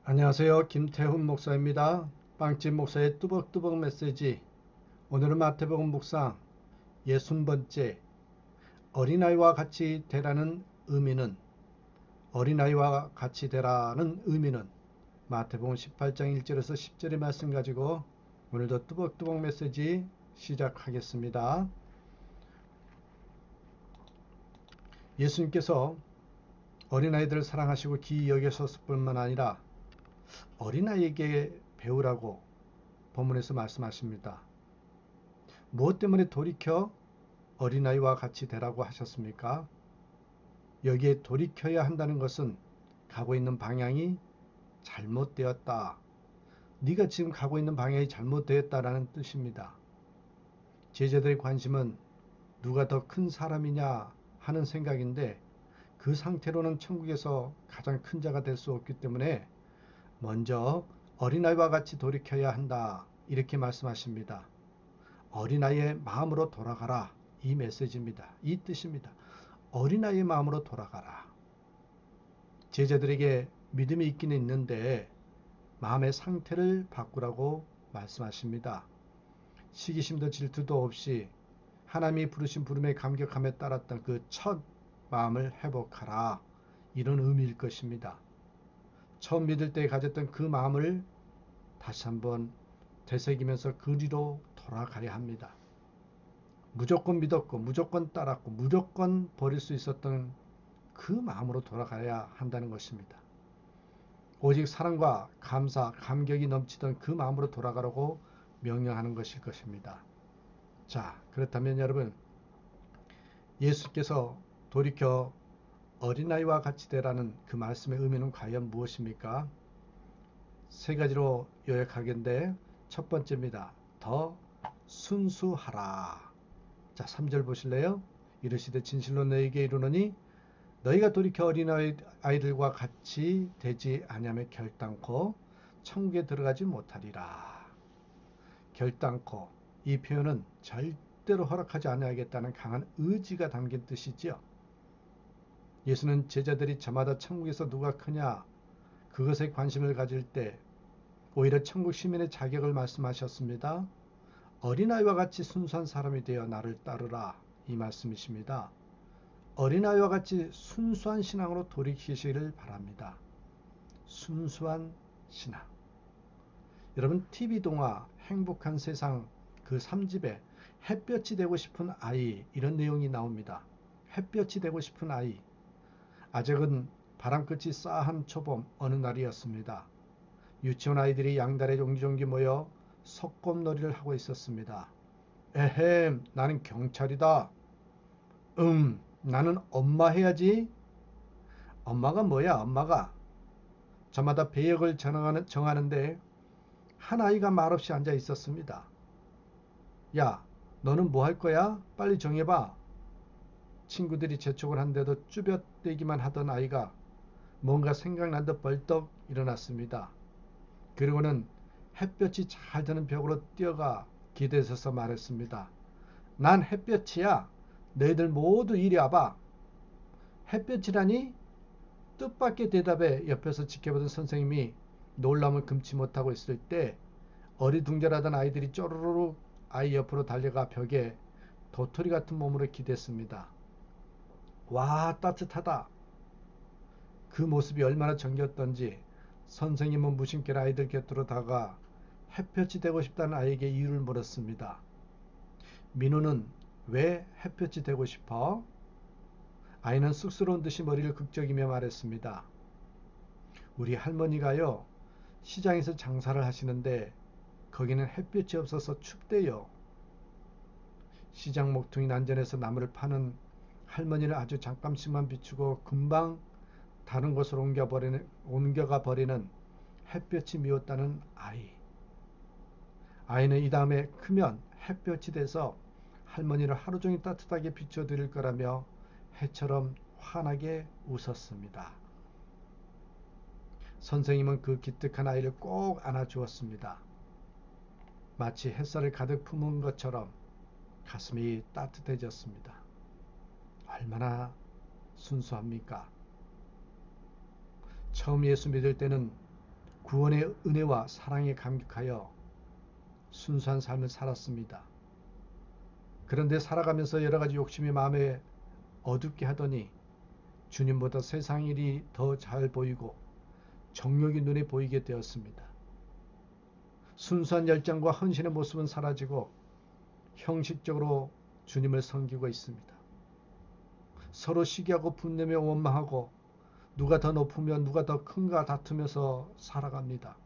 안녕하세요. 김태훈 목사입니다. 빵집 목사의 뚜벅뚜벅 메시지. 오늘은 마태복음 묵상 60번째 어린아이와 같이 되라는 의미는 마태복음 18장 1절에서 10절의 말씀 가지고 오늘도 뚜벅뚜벅 메시지 시작하겠습니다. 예수님께서 어린아이들을 사랑하시고 기이 여기셨을 뿐만 아니라 어린아이에게 배우라고 본문에서 말씀하십니다. 무엇 때문에 돌이켜 어린아이와 같이 되라고 하셨습니까? 여기에 돌이켜야 한다는 것은 가고 있는 방향이 잘못되었다. 네가 지금 가고 있는 방향이 잘못되었다라는 뜻입니다. 제자들의 관심은 누가 더 큰 사람이냐 하는 생각인데 그 상태로는 천국에서 가장 큰 자가 될 수 없기 때문에 먼저 어린아이와 같이 돌이켜야 한다. 이렇게 말씀하십니다. 어린아이의 마음으로 돌아가라. 이 메시지입니다. 이 뜻입니다. 어린아이의 마음으로 돌아가라. 제자들에게 믿음이 있기는 있는데 마음의 상태를 바꾸라고 말씀하십니다. 시기심도 질투도 없이 하나님이 부르신 부름에 감격함에 따랐던 그 첫 마음을 회복하라. 이런 의미일 것입니다. 처음 믿을 때 가졌던 그 마음을 다시 한번 되새기면서 그리로 돌아가야 합니다. 무조건 믿었고 무조건 따랐고 무조건 버릴 수 있었던 그 마음으로 돌아가야 한다는 것입니다. 오직 사랑과 감사, 감격이 넘치던 그 마음으로 돌아가라고 명령하는 것일 것입니다. 자, 그렇다면 여러분, 예수께서 돌이켜 어린아이와 같이 되라는 그 말씀의 의미는 과연 무엇입니까? 세 가지로 요약하겠는데 첫 번째입니다. 더 순수하라. 자, 3절 보실래요? 이르시되 진실로 너희에게 이르노니 너희가 돌이켜 어린아이들과 같이 되지 아니하면 결단코 천국에 들어가지 못하리라. 결단코, 이 표현은 절대로 허락하지 아니하겠다는 강한 의지가 담긴 뜻이지요. 예수는 제자들이 저마다 천국에서 누가 크냐 그것에 관심을 가질 때 오히려 천국 시민의 자격을 말씀하셨습니다. 어린아이와 같이 순수한 사람이 되어 나를 따르라. 이 말씀이십니다. 어린아이와 같이 순수한 신앙으로 돌이키시기를 바랍니다. 순수한 신앙. 여러분, TV동화 행복한 세상 그 3집에 햇볕이 되고 싶은 아이, 이런 내용이 나옵니다. 햇볕이 되고 싶은 아이. 아직은 바람끝이 싸한 초봄 어느 날이었습니다. 유치원 아이들이 양다리에 옹기종기 모여 소꿉놀이를 하고 있었습니다. 에헴, 나는 경찰이다. 나는 엄마 해야지. 엄마가 뭐야, 엄마가. 저마다 배역을 정하는데 한 아이가 말없이 앉아 있었습니다. 야, 너는 뭐 할 거야? 빨리 정해봐. 친구들이 재촉을 한데도 쭈뼛대기만 하던 아이가 뭔가 생각난 듯 벌떡 일어났습니다. 그리고는 햇볕이 잘 드는 벽으로 뛰어가 기대에 서서 말했습니다. 난 햇볕이야. 너희들 모두 이리 와봐. 햇볕이라니? 뜻밖의 대답에 옆에서 지켜보던 선생님이 놀람을 금치 못하고 있을 때 어리둥절하던 아이들이 쪼르르 아이 옆으로 달려가 벽에 도토리 같은 몸으로 기댔습니다. 와, 따뜻하다. 그 모습이 얼마나 정겼던지 선생님은 무심결 아이들 곁으로 다가 햇볕이 되고 싶다는 아이에게 이유를 물었습니다. 민우는 왜 햇볕이 되고 싶어? 아이는 쑥스러운 듯이 머리를 극적이며 말했습니다. 우리 할머니가요, 시장에서 장사를 하시는데 거기는 햇볕이 없어서 춥대요. 시장 목퉁이 난전에서 나무를 파는 할머니를 아주 잠깐씩만 비추고 금방 다른 곳으로 옮겨가 버리는 햇볕이 미웠다는 아이. 아이는 이 다음에 크면 햇볕이 돼서 할머니를 하루 종일 따뜻하게 비춰드릴 거라며 해처럼 환하게 웃었습니다. 선생님은 그 기특한 아이를 꼭 안아주었습니다. 마치 햇살을 가득 품은 것처럼 가슴이 따뜻해졌습니다. 얼마나 순수합니까? 처음 예수 믿을 때는 구원의 은혜와 사랑에 감격하여 순수한 삶을 살았습니다. 그런데 살아가면서 여러 가지 욕심이 마음에 어둡게 하더니 주님보다 세상 일이 더 잘 보이고 정욕이 눈에 보이게 되었습니다. 순수한 열정과 헌신의 모습은 사라지고 형식적으로 주님을 섬기고 있습니다. 서로 시기하고 분내며 원망하고 누가 더 높으면 누가 더 큰가 다투면서 살아갑니다.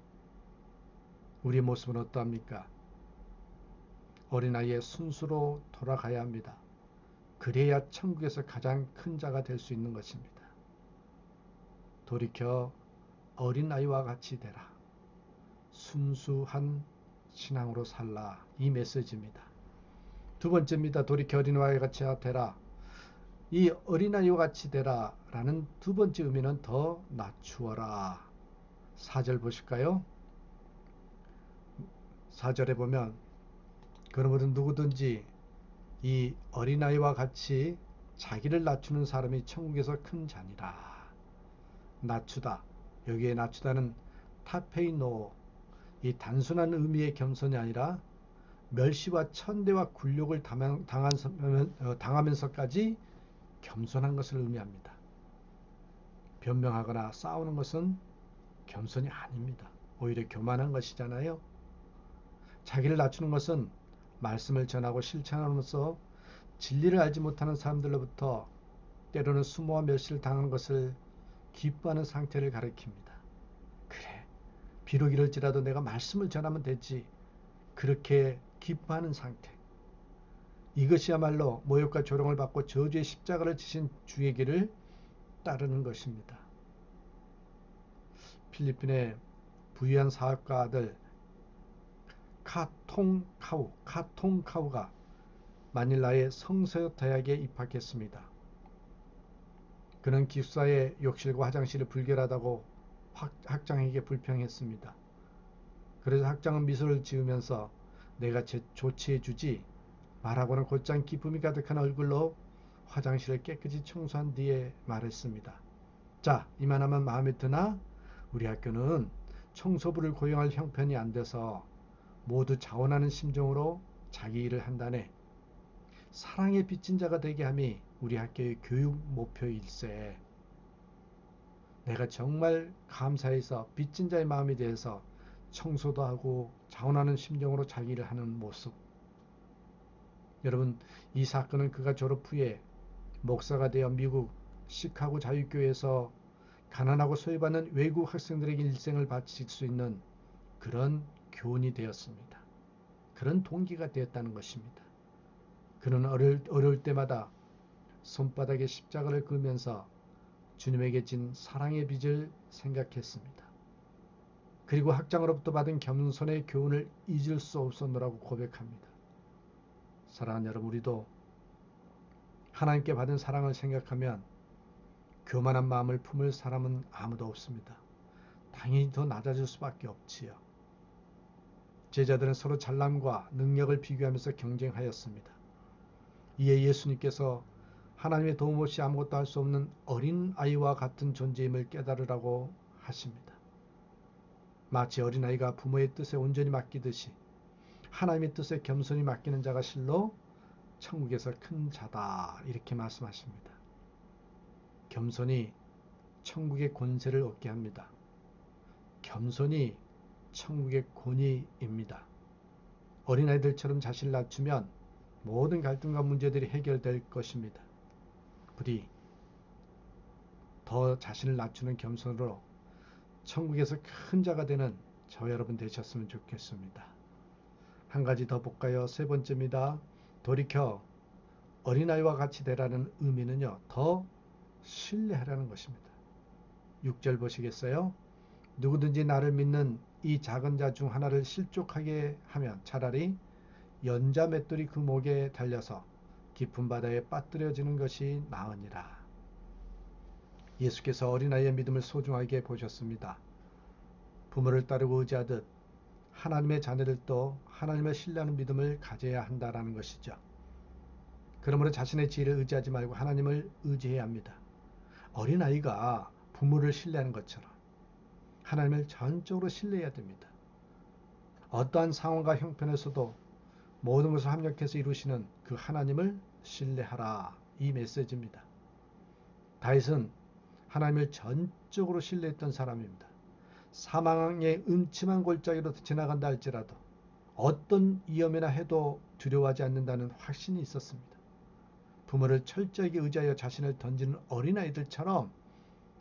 우리의 모습은 어떠합니까? 어린아이의 순수로 돌아가야 합니다. 그래야 천국에서 가장 큰 자가 될 수 있는 것입니다. 돌이켜 어린아이와 같이 되라. 순수한 신앙으로 살라. 이 메시지입니다. 두 번째입니다. 돌이켜 어린아이와 같이 되라. 이 어린아이와 같이 되라 라는 두 번째 의미는 더 낮추어라. 4절 보실까요? 4절에 보면 그러므로 누구든지 이 어린아이와 같이 자기를 낮추는 사람이 천국에서 큰 자니라. 낮추다. 여기에 낮추다는 타페이노, 이 단순한 의미의 겸손이 아니라 멸시와 천대와 굴욕을 당하면서까지 겸손한 것을 의미합니다. 변명하거나 싸우는 것은 겸손이 아닙니다. 오히려 교만한 것이잖아요. 자기를 낮추는 것은 말씀을 전하고 실천함으로써 진리를 알지 못하는 사람들로부터 때로는 수모와 멸시를 당한 것을 기뻐하는 상태를 가리킵니다. 그래, 비록 이럴지라도 내가 말씀을 전하면 되지. 그렇게 기뻐하는 상태. 이것이야말로 모욕과 조롱을 받고 저주의 십자가를 지신 주의 길을 따르는 것입니다. 필리핀의 부유한 사업가 아들 카통카우가 마닐라의 성서 대학에 입학했습니다. 그는 기숙사의 욕실과 화장실이 불결하다고 학장에게 불평했습니다. 그래서 학장은 미소를 지으면서 내가 조치해주지 말하고는 곧장 기쁨이 가득한 얼굴로 화장실을 깨끗이 청소한 뒤에 말했습니다. 자, 이만하면 마음에 드나? 우리 학교는 청소부를 고용할 형편이 안 돼서 모두 자원하는 심정으로 자기 일을 한다네. 사랑에 빚진 자가 되게 함이 우리 학교의 교육 목표일세. 내가 정말 감사해서 빚진 자의 마음에 대해서 청소도 하고 자원하는 심정으로 자기 일을 하는 모습. 여러분, 이 사건은 그가 졸업 후에 목사가 되어 미국 시카고 자유교회에서 가난하고 소외받는 외국 학생들에게 일생을 바칠 수 있는 그런 교훈이 되었습니다. 그런 동기가 되었다는 것입니다. 그는 어려울 때마다 손바닥에 십자가를 그으면서 주님에게 진 사랑의 빚을 생각했습니다. 그리고 학장으로부터 받은 겸손의 교훈을 잊을 수 없었노라고 고백합니다. 사랑하는 여러분, 우리도 하나님께 받은 사랑을 생각하면 교만한 마음을 품을 사람은 아무도 없습니다. 당연히 더 낮아질 수밖에 없지요. 제자들은 서로 잘남과 능력을 비교하면서 경쟁하였습니다. 이에 예수님께서 하나님의 도움 없이 아무것도 할 수 없는 어린아이와 같은 존재임을 깨달으라고 하십니다. 마치 어린아이가 부모의 뜻에 온전히 맡기듯이 하나님의 뜻에 겸손히 맡기는 자가 실로 천국에서 큰 자다, 이렇게 말씀하십니다. 겸손이 천국의 권세를 얻게 합니다. 겸손이 천국의 권위입니다. 어린아이들처럼 자신을 낮추면 모든 갈등과 문제들이 해결될 것입니다. 부디 더 자신을 낮추는 겸손으로 천국에서 큰 자가 되는 저 여러분 되셨으면 좋겠습니다. 한 가지 더 볼까요? 세 번째입니다. 돌이켜 어린아이와 같이 되라는 의미는요, 더 신뢰하라는 것입니다. 6절 보시겠어요? 누구든지 나를 믿는 이 작은 자 중 하나를 실족하게 하면 차라리 연자 맷돌이 그 목에 달려서 깊은 바다에 빠뜨려지는 것이 나으니라. 예수께서 어린아이의 믿음을 소중하게 보셨습니다. 부모를 따르고 의지하듯 하나님의 자녀들도 하나님을 신뢰하는 믿음을 가져야 한다는 것이죠. 그러므로 자신의 지혜를 의지하지 말고 하나님을 의지해야 합니다. 어린아이가 부모를 신뢰하는 것처럼 하나님을 전적으로 신뢰해야 됩니다. 어떠한 상황과 형편에서도 모든 것을 합력해서 이루시는 그 하나님을 신뢰하라. 이 메시지입니다. 다윗은 하나님을 전적으로 신뢰했던 사람입니다. 사망의 음침한 골짜기로 지나간다 할지라도 어떤 위험이나 해도 두려워하지 않는다는 확신이 있었습니다. 부모를 철저하게 의지하여 자신을 던지는 어린아이들처럼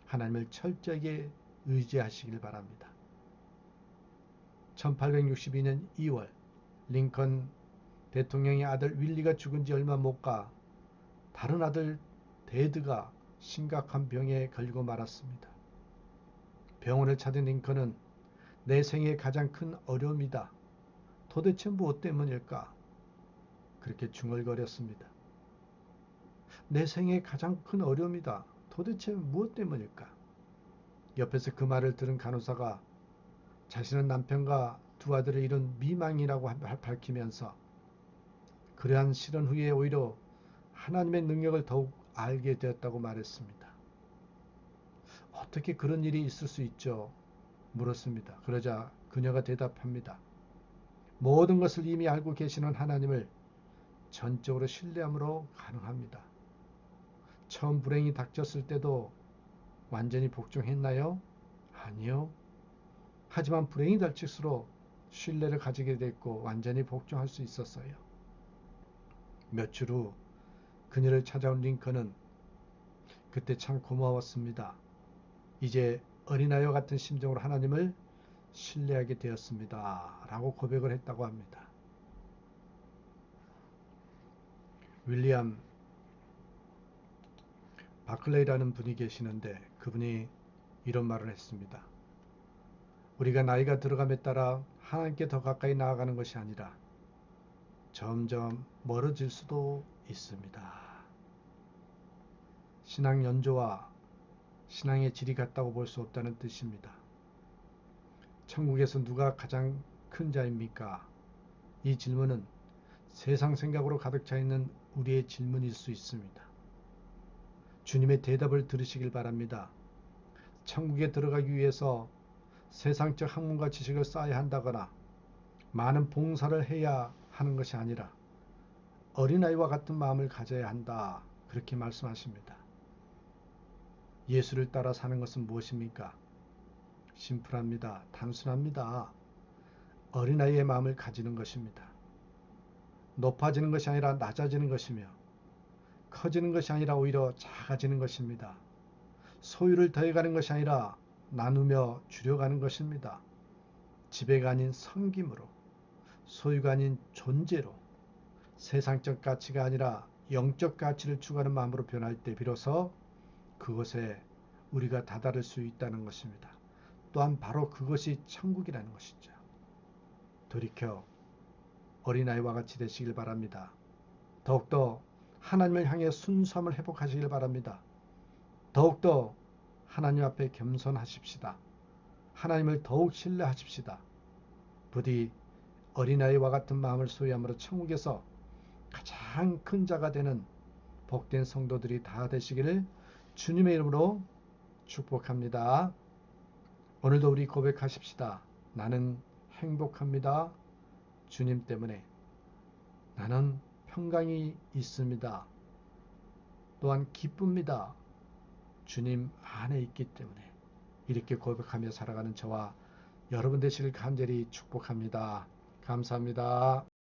하나님을 철저하게 의지하시길 바랍니다. 1862년 2월 링컨 대통령의 아들 윌리가 죽은 지 얼마 못 가 다른 아들 데드가 심각한 병에 걸리고 말았습니다. 병원을 찾은 링컨은 내 생애의 가장 큰 어려움이다. 도대체 무엇 때문일까? 그렇게 중얼거렸습니다. 내 생애의 가장 큰 어려움이다. 도대체 무엇 때문일까? 옆에서 그 말을 들은 간호사가 자신은 남편과 두 아들을 잃은 미망이라고 밝히면서 그러한 실현 후에 오히려 하나님의 능력을 더욱 알게 되었다고 말했습니다. 어떻게 그런 일이 있을 수 있죠? 물었습니다. 그러자 그녀가 대답합니다. 모든 것을 이미 알고 계시는 하나님을 전적으로 신뢰함으로 가능합니다. 처음 불행이 닥쳤을 때도 완전히 복종했나요? 아니요. 하지만 불행이 닥칠수록 신뢰를 가지게 됐고 완전히 복종할 수 있었어요. 며칠 후 그녀를 찾아온 링컨은 그때 참 고마웠습니다. 이제 어린아이와 같은 심정으로 하나님을 신뢰하게 되었습니다. 라고 고백을 했다고 합니다. 윌리엄 바클레이라는 분이 계시는데 그분이 이런 말을 했습니다. 우리가 나이가 들어감에 따라 하나님께 더 가까이 나아가는 것이 아니라 점점 멀어질 수도 있습니다. 신앙 연조와 신앙의 질이 같다고 볼 수 없다는 뜻입니다. 천국에서 누가 가장 큰 자입니까? 이 질문은 세상 생각으로 가득 차 있는 우리의 질문일 수 있습니다. 주님의 대답을 들으시길 바랍니다. 천국에 들어가기 위해서 세상적 학문과 지식을 쌓아야 한다거나 많은 봉사를 해야 하는 것이 아니라 어린아이와 같은 마음을 가져야 한다. 그렇게 말씀하십니다. 예수를 따라 사는 것은 무엇입니까? 심플합니다. 단순합니다. 어린아이의 마음을 가지는 것입니다. 높아지는 것이 아니라 낮아지는 것이며 커지는 것이 아니라 오히려 작아지는 것입니다. 소유를 더해가는 것이 아니라 나누며 줄여가는 것입니다. 지배가 아닌 섬김으로, 소유가 아닌 존재로, 세상적 가치가 아니라 영적 가치를 추구하는 마음으로 변할 때 비로소 그것에 우리가 다다를 수 있다는 것입니다. 또한 바로 그것이 천국이라는 것이죠. 돌이켜 어린아이와 같이 되시길 바랍니다. 더욱더 하나님을 향해 순수함을 회복하시길 바랍니다. 더욱더 하나님 앞에 겸손하십시다. 하나님을 더욱 신뢰하십시다. 부디 어린아이와 같은 마음을 소유함으로 천국에서 가장 큰 자가 되는 복된 성도들이 다 되시기를 주님의 이름으로 축복합니다. 오늘도 우리 고백하십시다. 나는 행복합니다. 주님 때문에. 나는 평강이 있습니다. 또한 기쁩니다. 주님 안에 있기 때문에. 이렇게 고백하며 살아가는 저와 여러분 되시길 간절히 축복합니다. 감사합니다.